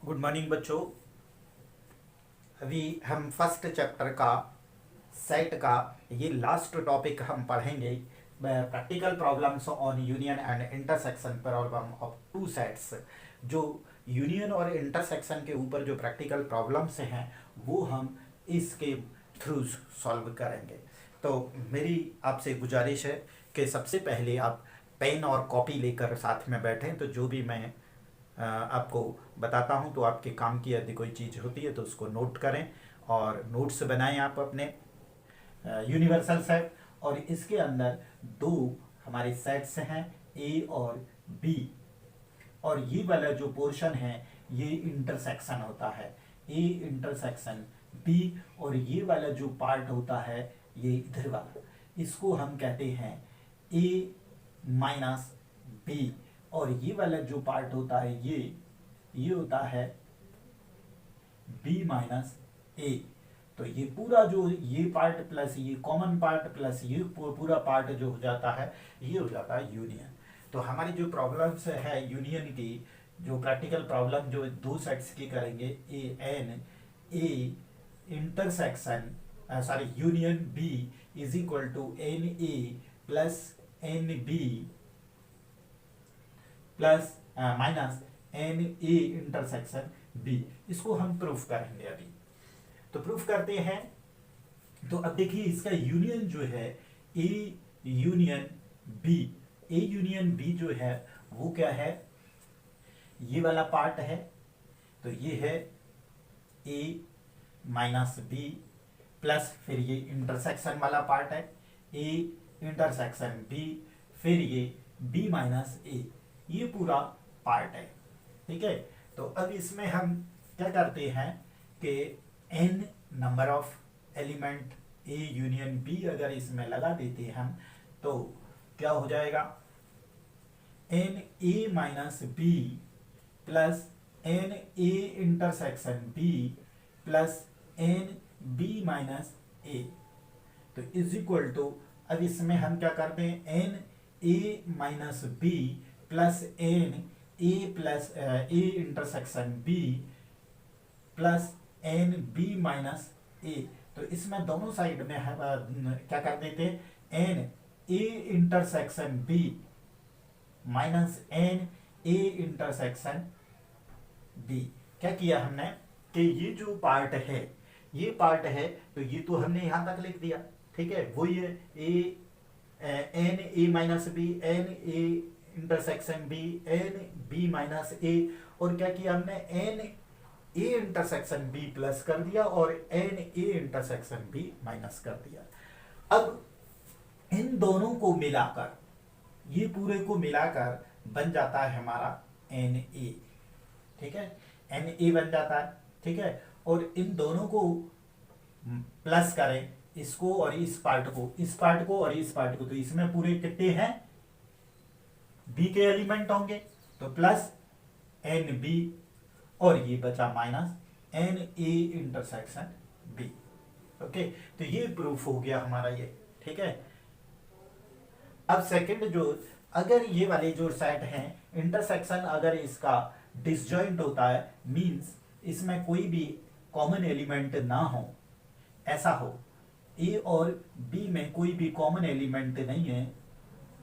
Good morning बच्चों। अभी हम फर्स्ट चैप्टर का सेट का ये लास्ट टॉपिक हम पढ़ेंगे। Practical problems on union and intersection problem of two sets. जो यूनियन और इंटरसेक्शन के ऊपर जो प्रैक्टिकल प्रॉब्लम्स हैं वो हम इसके थ्रू सॉल्व करेंगे। तो मेरी आपसे गुजारिश है कि सबसे पहले आप पेन और कॉपी लेकर साथ में बैठें। तो जो भी मैं आपको बताता हूँ तो आपके काम की यदि कोई चीज़ होती है तो उसको नोट करें और नोट्स बनाएं आप अपने यूनिवर्सल सेट। और इसके अंदर दो हमारे सेट्स हैं, ए और बी, और ये वाला जो पोर्शन है ये इंटरसेक्शन होता है, ए इंटरसेक्शन बी, और ये वाला जो पार्ट होता है ये इधर वाला, इसको हम कहते हैं ए माइनस बी। और ये वाला जो पार्ट होता है ये होता है बी माइनस ए। तो ये पूरा जो ये पार्ट प्लस ये कॉमन पार्ट प्लस ये पूरा पार्ट जो हो जाता है ये हो जाता है यूनियन। तो हमारी जो प्रॉब्लम्स है यूनियन की, जो प्रैक्टिकल प्रॉब्लम जो दो सेट्स की करेंगे, A n A intersection sorry union B is equal to n A plus n B plus minus n A intersection B, इसको हम प्रूफ करेंगे अभी। तो प्रूफ करते हैं। तो अब देखिए इसका यूनियन जो है A union B, A union B जो है वो क्या है, ये वाला पार्ट है। तो ये है ए माइनस बी प्लस फिर ये इंटरसेक्शन वाला पार्ट है ए इंटरसेक्शन बी, फिर ये बी माइनस ए, ये पूरा पार्ट है। ठीक है। तो अब इसमें हम क्या करते हैं कि n number of element A union B अगर इसमें लगा देते हैं हम तो क्या हो जाएगा, n A minus B plus n A intersection B plus n B minus A, तो इज इक्वल टू, अब इसमें हम क्या करते हैं, n A minus B plus n A plus A intersection B plus n B minus A. तो इसमें दोनों साइड में क्या कर देते हैं, n A intersection B minus n A intersection B. क्या किया हमने कि ये जो पार्ट है ये पार्ट है तो ये तो हमने यहां तक लिख दिया। ठीक है, वो ये n A minus B n A intersection B n B minus A, और क्या किया हमने, n A intersection B plus कर दिया और n A intersection B minus कर दिया। अब इन दोनों को मिलाकर, ये पूरे को मिलाकर बन जाता है हमारा एन ए। ठीक है, एन ए बन जाता है। ठीक है, और इन दोनों को प्लस करें, इसको और इस पार्ट को, इस पार्ट को और इस पार्ट को, तो इसमें पूरे कितने हैं, बी के एलिमेंट होंगे, तो प्लस एन बी और ये बचा minus n A intersection B. Okay, तो ये प्रूफ हो गया हमारा ये। ठीक है, अब सेकंड जो, अगर ये वाले जो सेट हैं इंटरसेक्शन अगर इसका डिसजॉइंट होता है, मींस इसमें कोई भी कॉमन एलिमेंट ना हो, ऐसा हो, ए और बी में कोई भी कॉमन एलिमेंट नहीं है,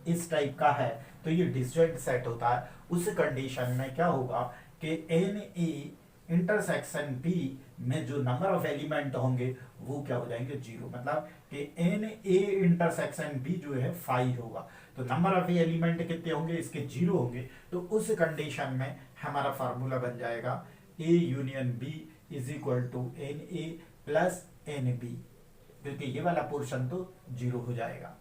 इस टाइप का है, तो ये डिसजॉइंट सेट होता है। उस कंडीशन में क्या होगा कि एन ए इंटरसेक्शन बी में जो नंबर ऑफ एलिमेंट होंगे वो क्या हो जाएंगे, जीरो। मतलब कि एन ए इंटरसेक्शन बी जो है 5 होगा, तो नंबर ऑफ एलिमेंट कितने होंगे, इसके जीरो होंगे। तो उस कंडीशन में हमारा फार्मूला बन जाएगा A union B is equal to n A plus n B, क्योंकि ये वाला पोर्शन तो जीरो हो जाएगा।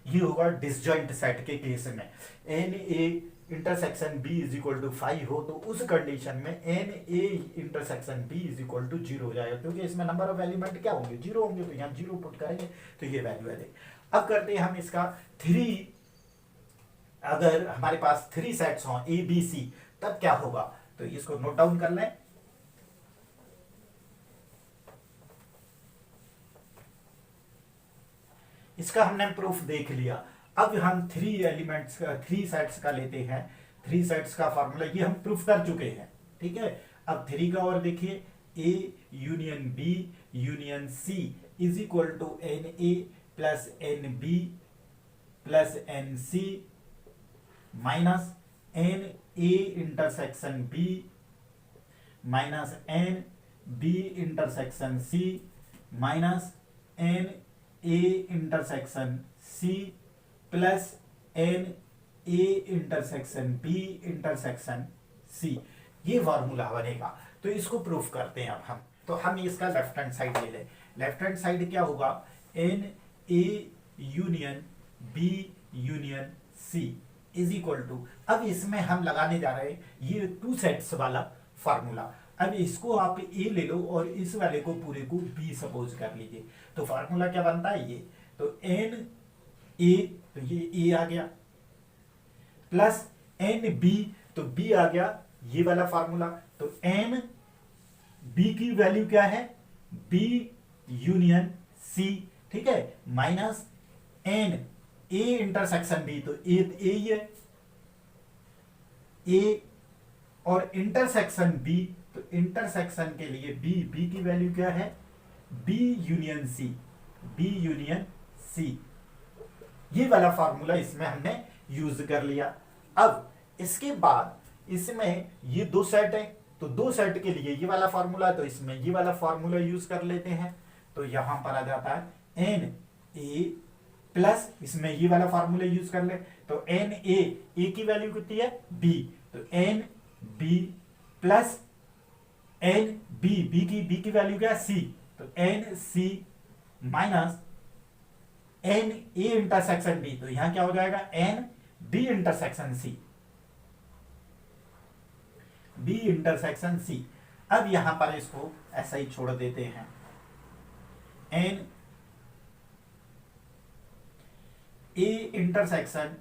ये होगा डिसजॉइंट सेट के केस में। N A intersection B is equal to 5 हो तो उस कंडीशन में n A intersection B is equal to 0 हो जाएगा, क्योंकि इसमें नंबर ऑफ एलिमेंट क्या होंगे, 0 होंगे, तो यहाँ 0 पुट करेंगे तो ये वैल्यू आ जाएगी। अब करते हैं हम इसका 3, अगर हमारे पास 3 सेट्स हों ए बी सी तब क्या होगा, तो इसको नोट डाउन कर लें। इसका हमने प्रूफ देख लिया। अब हम 3 एलिमेंट्स का 3 सेट्स का लेते हैं। 3 सेट्स का फार्मूला ये हम प्रूफ कर चुके हैं। ठीक है, अब 3 का और देखिए, A union B union C is equal to n A plus n B plus n C minus n A intersection B minus n B intersection C minus n A intersection C plus n A intersection B intersection C. ये formula बनेगा। तो इसको proof करते हैं अब हम। तो हम इसका लेफ्ट हैंड साइड ले लें। लेफ्ट हैंड साइड क्या होगा, n A union B union C is equal to, अब इसमें हम लगाने जा रहे हैं ये टू सेट्स वाला फार्मूला। अब इसको आप ए ले लो और इस वाले को पूरे को बी सपोज कर लीजिए। तो फार्मूला क्या बनता है ये, तो एन ए, तो ये ए आ गया, प्लस एन बी, तो बी आ गया ये वाला फार्मूला। तो एन बी की वैल्यू क्या है, बी यूनियन सी, ठीक है, minus n A intersection B, तो ए ही है, ए और इंटरसेक्शन बी, तो इंटरसेक्शन के लिए बी, बी की वैल्यू क्या है, B union C, B union C. ये वाला फार्मूला इसमें हमने यूज कर लिया। अब इसके बाद इसमें ये दो सेट है, तो दो सेट के लिए ये वाला फार्मूला है, तो इसमें ये वाला फार्मूला यूज कर लेते हैं। तो यहां पर आ जाता है एन ए प्लस, इसमें ये वाला फार्मूला यूज कर ले, तो एन ए की वैल्यू कितनी है, बी, तो n B plus n B की वैल्यू क्या है, सी, तो n C minus n A intersection B, तो यहां क्या हो जाएगा, n B intersection C, B intersection C. अब यहां पर इसको ऐसा ही छोड़ देते हैं, n A intersection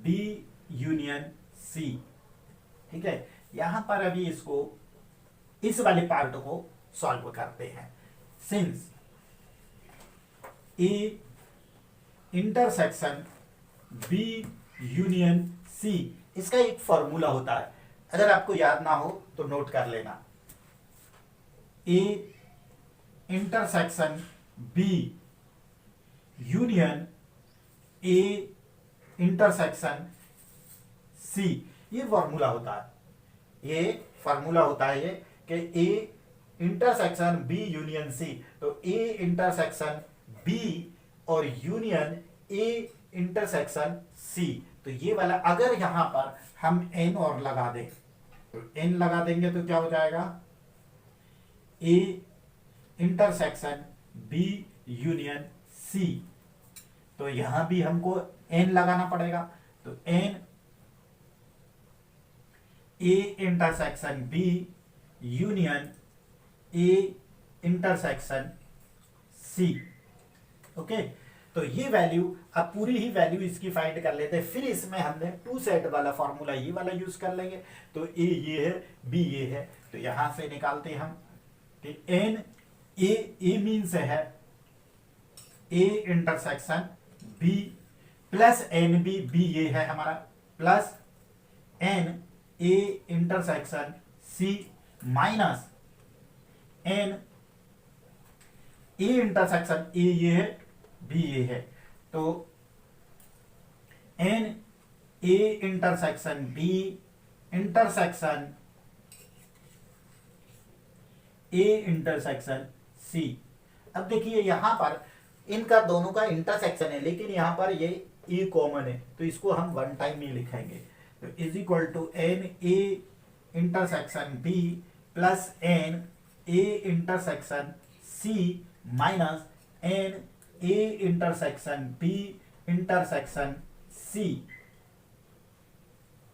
B union C, ठीक है। यहां पर अभी इसको इस वाले पार्ट को सॉल्व करते हैं। Since A intersection B union C, इसका एक फॉर्मूला होता है, अगर आपको याद ना हो तो नोट कर लेना। A intersection B union A intersection C, ये फॉर्मूला होता है। ये फॉर्मूला होता है ये कि A intersection B union C, तो ए इंटरसेक्शन बी और यूनियन ए इंटरसेक्शन सी, तो ये वाला अगर यहां पर हम एन और लगा दें, तो एन लगा देंगे तो क्या हो जाएगा, A intersection B union C, तो यहां भी हमको एन लगाना पड़ेगा, तो n A intersection B union A intersection C, okay. तो ये वैल्यू, अब पूरी ही वैल्यू इसकी फाइंड कर लेते हैं। फिर इसमें हमने टू सेट वाला फॉर्मूला ये वाला यूज कर लेंगे, तो ए ये है, बी ये है, तो यहां से निकालते हैं हम कि एन ए मीन्स है A intersection B plus n B, B ये है हमारा, plus n A intersection C minus n A intersection A ये है, बी ये है, तो n A intersection B intersection A intersection C. अब देखिए यहां पर इनका दोनों का इंटरसेक्शन है, लेकिन यहां पर ये ए कॉमन है, तो इसको हम वन टाइम में लिखेंगे, तो is equal to n A intersection B plus n A intersection C minus n A intersection B intersection C,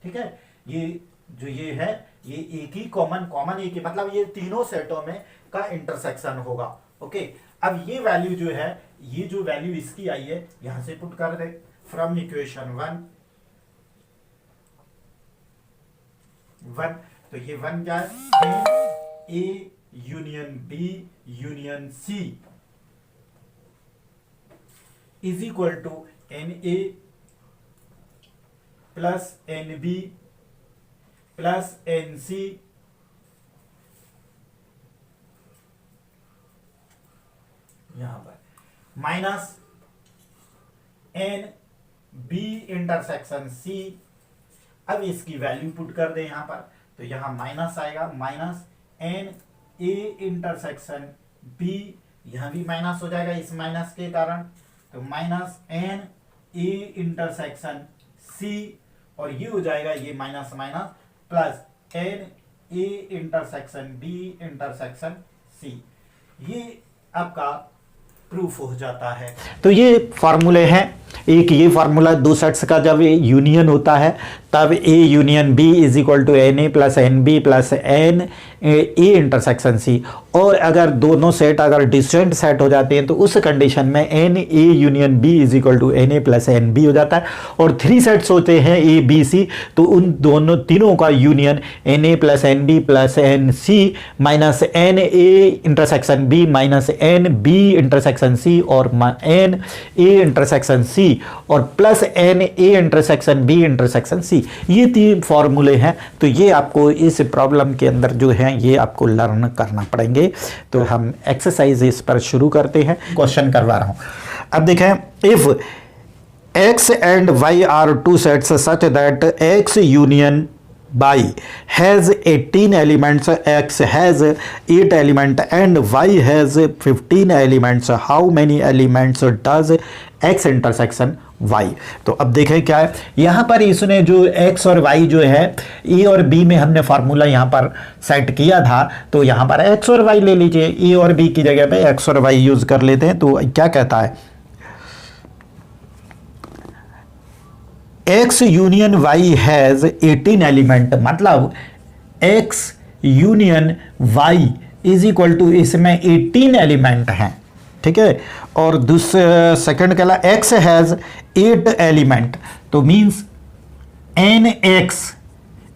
ठीक है। ये जो ये है ये एक ही कॉमन एक ही, मतलब ये तीनों सेटों में का इंटरसेक्शन होगा, ओके। अब ये वैल्यू जो है, ये जो वैल्यू इसकी आई है यहां से पुट कर दे फ्रॉम इक्वेशन वन, तो ये वन क्या है, A union B union C is equal to n A plus n B plus n C यहां पर minus n B intersection C. अब इसकी वैल्यू पुट कर दे यहां पर, तो यहां माइनस आएगा, minus n A intersection B, यहां भी माइनस हो जाएगा इस माइनस के कारण, तो minus n A intersection C, और ये हो जाएगा ये minus minus plus n A intersection B intersection C. ये आपका प्रूफ हो जाता है। तो ये फॉर्मूले हैं, एक ये फार्मूला दो सेट्स का जब यूनियन होता है तब A union B is equal to n A plus n B plus n A intersection C. और अगर दोनों सेट अगर डिस्टेंट सेट हो जाते हैं तो उस कंडीशन में n A union B is equal to n A plus n B हो जाता है। और थ्री सेट्स होते हैं ए बी सी, तो उन दोनों तीनों का union n A plus n B plus n C minus n A intersection B minus n B intersection C और एन ए इंटरसेक्शन सी और plus n A intersection B intersection C. ये तीन फॉर्मूले हैं, तो ये आपको इस प्रॉब्लम के अंदर जो है ये आपको लर्न करना पड़ेंगे। तो हम एक्सरसाइज इस पर शुरू करते हैं, क्वेश्चन करवा रहा हूं। अब देखें, if x and y are two sets such that x union y has 18 elements, x has 8 elements and y has 15 elements, how many elements does x intersection y? तो अब देखें क्या है यहां पर, इसने जो x और y जो है a और b में हमने फार्मूला यहां पर सेट किया था, तो यहां पर x और y ले लीजिए, a और b की जगह पे x और y यूज कर लेते हैं। तो क्या कहता है, x union y has 18 element, मतलब x union y is equal to इसमें 18 एलिमेंट हैं, ठीक है। और दूसरे सेकंड कहला x हैज 8 एलिमेंट, तो means nx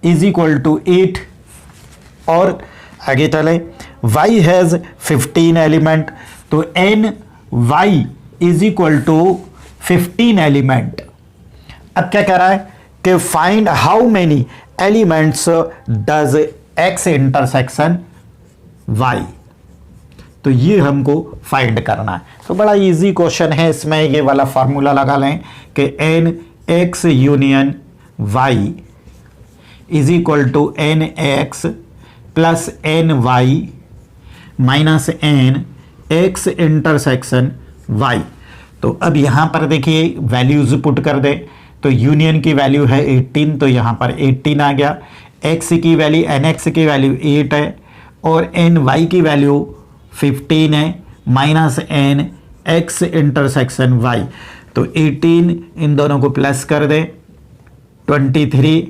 is equal to 8। और आगे चले, y हैज 15 एलिमेंट, तो ny is equal to 15 element. अब क्या कह रहा है कि find how many elements does x intersection y, तो ये हमको फाइंड करना है। तो बड़ा इजी क्वेश्चन है, इसमें ये वाला फार्मूला लगा लें कि n X union y is equal to n X plus n Y minus n X intersection y। तो अब यहां पर देखिए वैल्यूज पुट कर दे, तो यूनियन की वैल्यू है 18, तो यहाँ पर 18 आ गया। x की वैल्यू nx की वैल्यू 8 है और ny की वैल्यू 15 है minus n X intersection y। तो 18 इन दोनों को प्लस कर दे, 23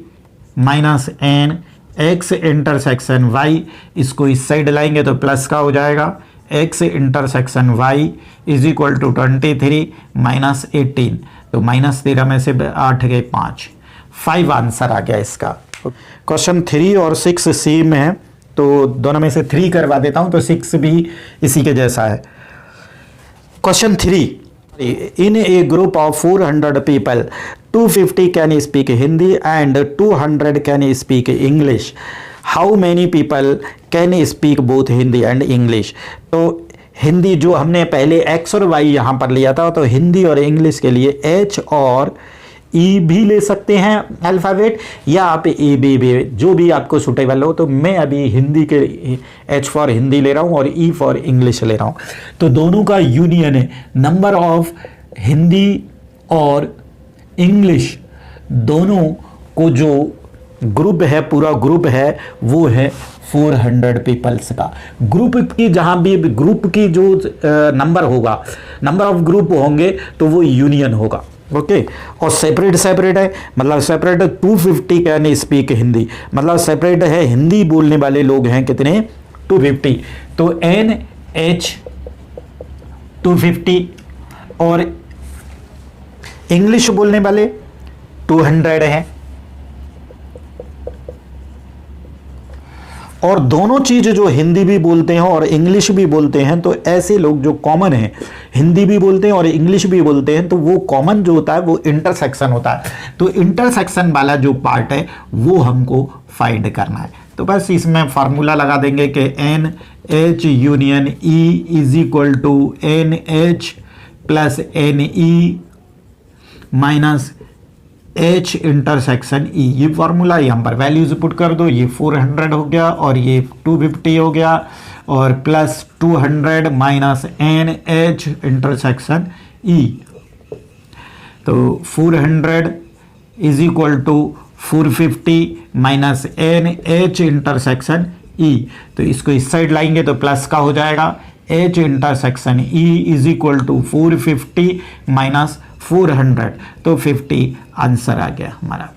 minus n X intersection y, इसको इस साइड लाएंगे तो प्लस का हो जाएगा, x intersection y is equal to 23 minus 18, तो माइनस 13 में से 8 गए 5 आंसर आ गया इसका। क्वेश्चन 3 और 6 सी में है, तो दोनों में से 3 करवा देता हूं, तो 6 भी इसी के जैसा है। Question 3, in A group of 400 people 250 can speak Hindi and 200 can speak English, how many people can speak both Hindi and English. तो हिंदी जो हमने पहले x और y यहाँ पर लिया था, तो हिंदी और इंग्लिश के लिए h और e भी ले सकते हैं अल्फ़ाबेट, या आप e b भी, जो भी आपको सुटेबल हो। तो मैं अभी हिंदी के h फॉर हिंदी ले रहा हूँ और e फॉर इंग्लिश ले रहा हूँ। तो दोनों का यूनियन है, नंबर ऑफ हिंदी और इंग्लिश दोनों को जो ग्रुप है, पूरा ग्रुप है, वो है 400 पीपल्स का। ग्रुप की जहां भी ग्रुप की जो नंबर होगा, नंबर ऑफ ग्रुप होंगे, तो वो यूनियन होगा, ओके। और सेपरेट सेपरेट है, मतलब सेपरेट 250 कैन स्पीक हिंदी, मतलब सेपरेट है, हिंदी बोलने वाले लोग हैं कितने 250, तो एन एच 250 और इंग्लिश बोलने वाले 200 हैं। और दोनों चीज जो हिंदी भी बोलते हैं और इंग्लिश भी बोलते हैं, तो ऐसे लोग जो कॉमन हैं, हिंदी भी बोलते हैं और इंग्लिश भी बोलते हैं, तो वो कॉमन जो होता है वो इंटरसेक्शन होता है। तो इंटरसेक्शन वाला जो पार्ट है वो हमको फाइंड करना है। तो तो बस इसमें फार्मूला लगा देंगे कि n H union E is equal to n H plus n E minus H intersection E. ये फार्मूला यहाँ पर वैल्यूज पुट कर दो, ये 400 हो गया और ये 250 हो गया और plus 200 minus n H intersection E. तो 400 is equal to 450 minus n H intersection E. तो इसको इस साइड लाएंगे तो प्लस का हो जाएगा, H intersection E is equal to 450 minus 400, तो 50 आंसर आ गया हमारा।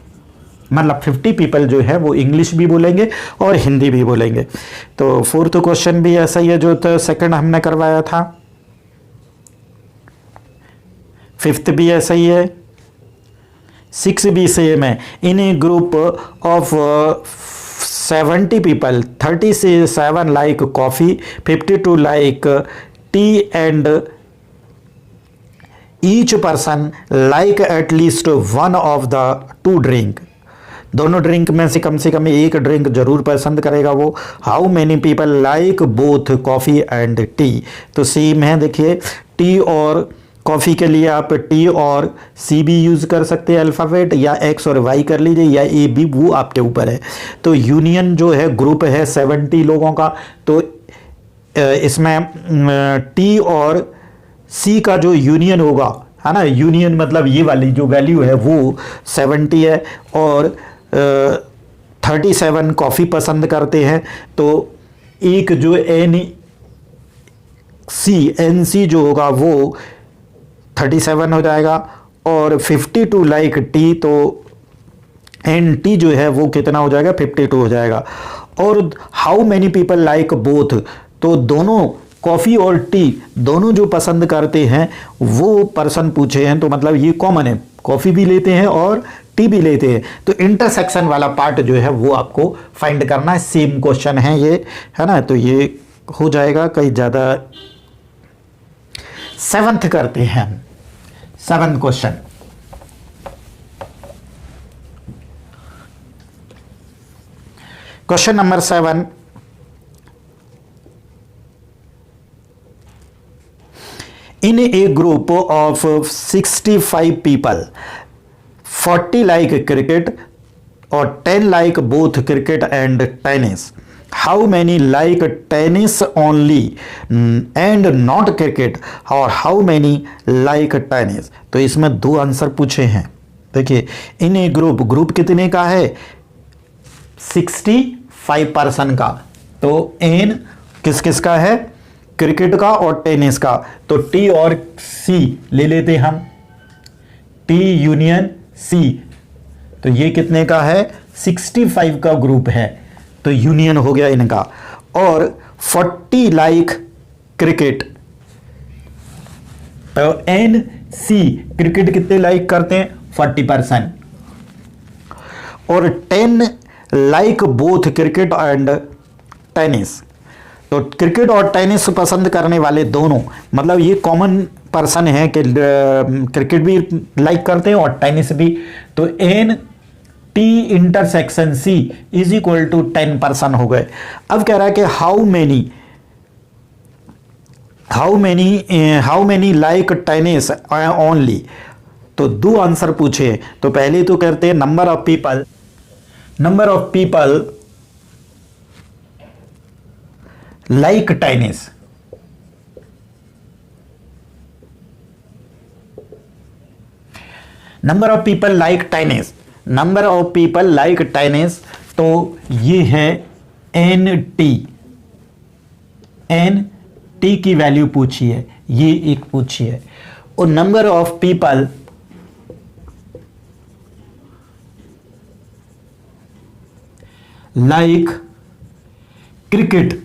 मतलब 50 पीपल जो है वो इंग्लिश भी बोलेंगे और हिंदी भी बोलेंगे। तो फोर्थ क्वेश्चन भी ऐसा ही है जो तो सेकंड हमने करवाया था, फिफ्थ भी ऐसा ही है, 6 भी सेम है। इन ए group of 70 people, 37 like coffee, 52 like tea and each person like at least one of the two drink। दोनों ड्रिंक में से कम एक ड्रिंक जरूर पसंद करेगा वो। How many people like both coffee and T. तो सेम है, देखिए टी और कॉफ़ी के लिए आप टी और सी भी यूज़ कर सकते हैं अल्फ़ाबेट, या एक्स और वाई कर लीजिए, या ए बी, वो आपके ऊपर है। तो यूनियन जो है ग्रुप है 70 लोगों का, तो इसमें टी और सी का जो यूनियन होगा, है ना, यूनियन मतलब ये वाली जो वैल्यू है वो 70 है और 37 कॉफ़ी पसंद करते हैं। तो एक जो एन सी जो होगा वो 37 हो जाएगा और 52 लाइक टी, तो एन टी जो है वो कितना हो जाएगा, 52 हो जाएगा। और how many people like both, तो दोनों कॉफ़ी और टी दोनों जो पसंद करते हैं वो पर्सन पूछे हैं, तो मतलब ये कॉमन है, कॉफ़ी भी लेते हैं और टी भी लेते हैं। तो इंटरसेक्शन वाला पार्ट जो है वो आपको फाइंड करना है। सेम क्वेश्चन है ये, है ना, तो ये हो जाएगा कहीं ज़्यादा। 7th करते हैं, 7th question. Question number 7, in a group of 65 people, 40 like cricket or 10 like both cricket and tennis, how many like tennis only and not cricket, or how many like tennis। तो इसमें 2 answer पूछे हैं। देखिए इन ए group कितने का है, 65 person का। तो एन किस किस का है, क्रिकेट का और टेनिस का। तो टी और सी ले लेते हम, टी यूनियन सी, तो ये कितने का है, 65 का ग्रुप है, तो यूनियन हो गया इनका। और 40 लाइक क्रिकेट, तो एन सी क्रिकेट कितने लाइक करते हैं, 40%। और 10 like both cricket and tennis, तो क्रिकेट और टेनिस पसंद करने वाले दोनों, मतलब ये कॉमन पर्सन है कि क्रिकेट भी लाइक करते हैं और टेनिस भी। तो n T intersection C is equal to 10 person हो गए। अब कह रहा है कि how many like tennis only. तो 2 आंसर पूछे, तो पहले तो करते हैं number of people like tennis. Number of people like tennis, तो ये है एन टी की वैल्यू पूछी है, ये एक पूछी है। और number of people like cricket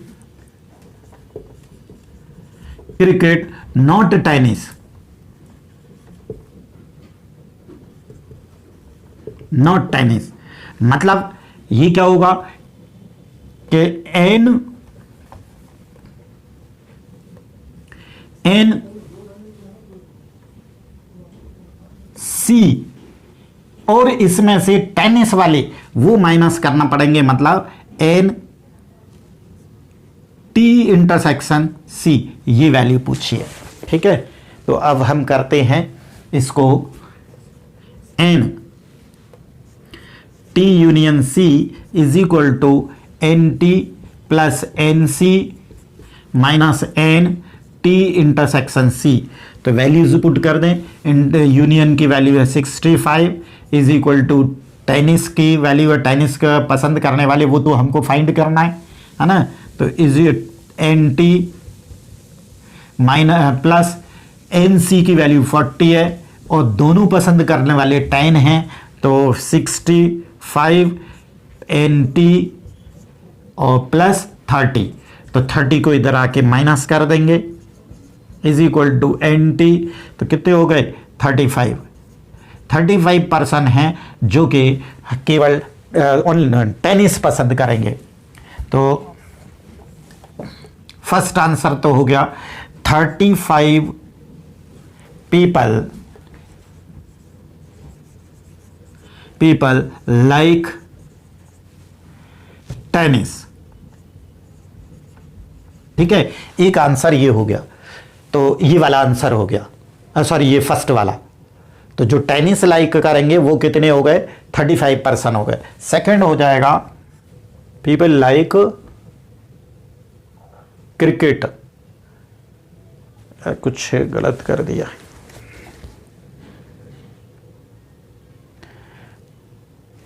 not tennis, मतलब ये क्या होगा कि एन सी और इसमें से टेनिस वाले वो माइनस करना पड़ेंगे, मतलब एन टी इंटरसेक्शन सी, ये वैल्यू पूछी है। ठीक है, तो अब हम करते हैं इसको n T union C is equal to n T plus n C minus n T intersection C. तो वैल्यूज पुट कर दें। यूनियन की वैल्यू है 65 इज इक्वल टू टेनिस की वैल्यू है, टेनिस का पसंद करने वाले वो तो हमको फाइंड करना है ना। तो is n T minus plus n C की वैल्यू 40 है और दोनों पसंद करने वाले 10 हैं, तो 65 एन टी और प्लस 30, तो 30 को इधर आके माइनस कर देंगे is equal to n T. तो कितने हो गए 35% हैं जो कि केवल टेनिस पसंद करेंगे। तो फर्स्ट आंसर तो हो गया 35 people like टेनिस। ठीक है, एक आंसर ये हो गया, तो ये वाला आंसर हो गया, सॉरी ये फर्स्ट वाला। तो जो टेनिस लाइक करेंगे वो कितने हो गए 35% हो गए। सेकंड हो जाएगा पीपल लाइक क्रिकेट, कुछ गलत कर दिया,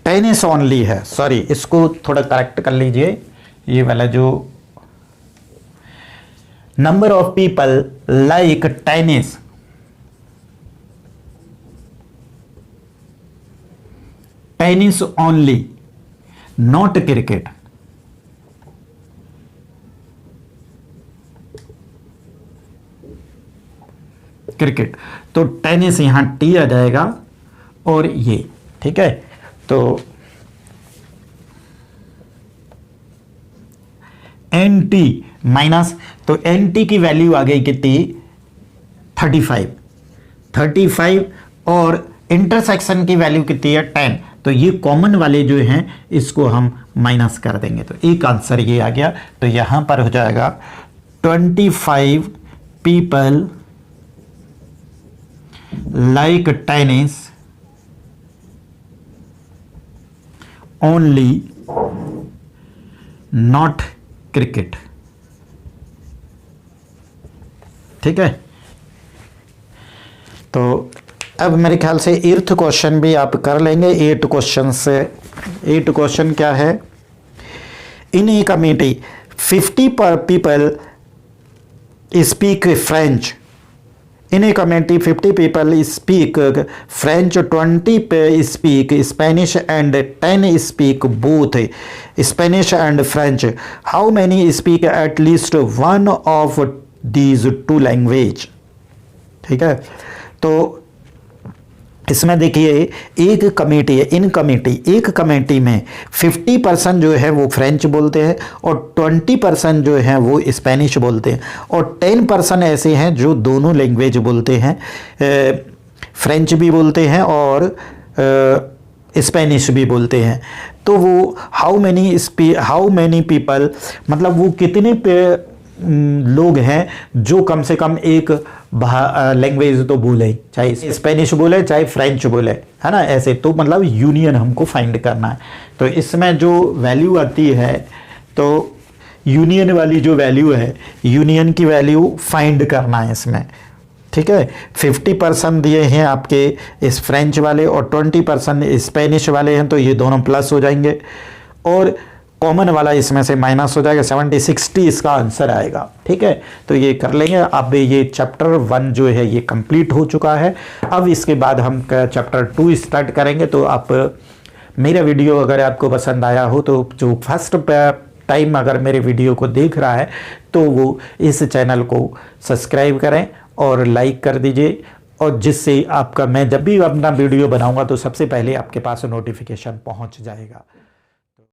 टेनिस ओनली है, सॉरी इसको थोड़ा करेक्ट कर लीजिए। ये वाला जो number of people like tennis only not cricket. Cricket तो टेनिस यहां टी आ जाएगा और ये। ठीक है, तो एन टी माइनस, तो एन टी की वैल्यू आ गई कितनी 35 और इंटरसेक्शन की वैल्यू कितनी है 10। तो ये कॉमन वाले जो हैं इसको हम माइनस कर देंगे, तो एक आंसर ये आ गया। तो यहां पर हो जाएगा 25 people like tennis only not cricket. ठीक है, तो अब मेरे ख्याल से 8th क्वेश्चन भी आप कर लेंगे। 8 क्वेश्चन से 8 क्वेश्चन क्या है, इन ए कमेटी 50 पर people speak French. In a community 50 people speak French, 20 speak Spanish and 10 speak both Spanish and French. How many speak at least one of these two language? ठीक है, तो इसमें देखिए एक कमेटी है, इन कमेटी एक कमेटी में 50% जो है वो फ्रेंच बोलते हैं और 20% जो है वो स्पेनिश बोलते हैं और 10% ऐसे हैं जो दोनों लैंग्वेज बोलते हैं, फ्रेंच भी बोलते हैं और स्पेनिश भी बोलते हैं। तो वो हाउ मैनी पीपल मतलब वो कितने लोग हैं जो कम से कम एक लैंग्वेज तो बोले, चाहे स्पेनिश बोले चाहे फ्रेंच बोले, है ना, ऐसे। तो मतलब यूनियन हमको फाइंड करना है। तो इसमें जो वैल्यू आती है, तो यूनियन वाली जो वैल्यू है, यूनियन की वैल्यू फाइंड करना है इसमें। ठीक है, 50% दिए हैं आपके इस फ्रेंच वाले और 20% स्पेनिश वाले हैं, तो ये दोनों प्लस हो जाएंगे और कॉमन वाला इसमें से माइनस हो जाएगा। 70-60 इसका आंसर आएगा। ठीक है, तो ये कर लेंगे। अब ये चैप्टर 1 जो है ये कंप्लीट हो चुका है। अब इसके बाद हम चैप्टर 2 स्टार्ट करेंगे। तो आप मेरा वीडियो अगर आपको पसंद आया हो तो जो फर्स्ट टाइम अगर मेरे वीडियो को देख रहा है तो वो इस चैनल को सब्सक्राइब करें और लाइक कर दीजिए, और जिससे आपका मैं जब भी अपना वीडियो बनाऊंगा तो सबसे पहले आपके पास नोटिफिकेशन पहुंच जाएगा।